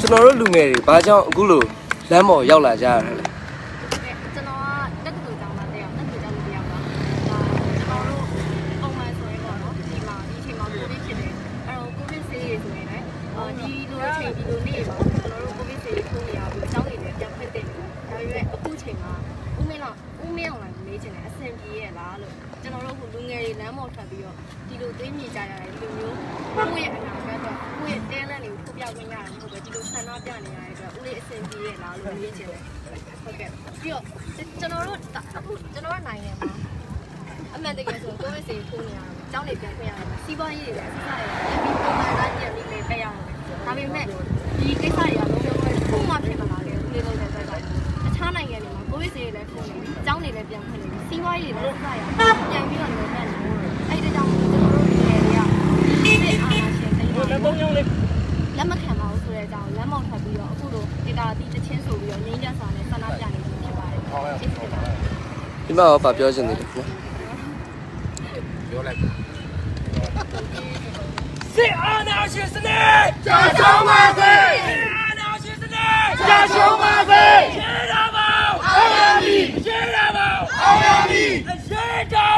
ကျွန်တော်တို့လူငယ်တွေဘာကြောင့်အခုလိုလမ်းပေါ်ရောက်လာကြရလဲကျွန်တော်ကတက္ကသိုလ်ကျောင်းသားတယောက်တက္ကသိုလ်ကျောင်းသားတယောက်ပါဒါကျွန်တော်တို့ပုံမှန်ဆိုရင်ပေါ့နော်ဒီမှာဒီချိန်မှာ ရဲ့လားလို့ကျွန်တော်တို့ကလူငယ်တွေလမ်းပေါ်ထွက်ပြီးတော့ဒီလိုသိမြင်ကြရတယ်လူမျိုးကိုယ့်ရဲ့အနာဂတ်အတွက်ကိုယ့်ရဲ့တဲလန့်တွေကိုထုတ်ပြခွင့်ရတယ်မဟုတ်ပဲဒီလိုဆန္ဒပြနေရတဲ့အတွက်ဦးလေးအဆင်ပြေရဲ့လားလို့မေးချင်တယ်ဟုတ်ကဲ့ပြီးတော့ကျွန်တော်တို့အခုကျွန်တော်ကနိုင်ငံမှာအမှန်တကယ်ဆိုကိုယ့်ရဲ့စိတ်ကိုနေရအောင်ကျောင်းနေပြန်ခွင့်ရတယ်စီးပွားရေးတွေလည်းအစစရပြီးပုံမှန်တိုင်းပြန်ပြီးလည်းပြရအောင်ဒါပေမဲ့ဒီကိစ္စတွေကလုံးဝခုမှဖြစ်မလာခဲ့ဘူးလေလုံးနဲ့တိုက်တိုင်းအခြားနိုင်ငံတွေမှာကိုယ့်ရဲ့စိတ်လည်းခွင့်နေပြီးကျောင်းနေလည်းပြန်ခွင့်နေပြီးစီးပွားရေးတွေလည်းအစစရပြန်ပြီးတော့လည်းပြန်နေအဲ့ဒီကြောင့်ကျွန်တော်တို့ဒီနေရာတွေကဒီအာဏာရှင်တိတ်တော့လက်မခံပါဘူးဆိုတဲ့အကြောင်းလမ်းမောက်ထွက်ပြီးတော့အခုလိုဒေတာတီးတချင်းဆိုပြီးတော့ငင်းကြစာနဲ့ဆန္ဒပြနေပြီဖြစ်ပါတယ်ဒီမှာဘာပြောချင်တယ်လဲကွာပြောလိုက်စစ်အာဏာရှင်စနစ်ကြာရှုံးပါစေစစ်အာဏာရှင်စနစ်ကြာရှုံးပါစေရှင်းရပါအောင်အောင်ရမည်ရှင်းရပါအောင်အောင်ရမည်အရေးတာ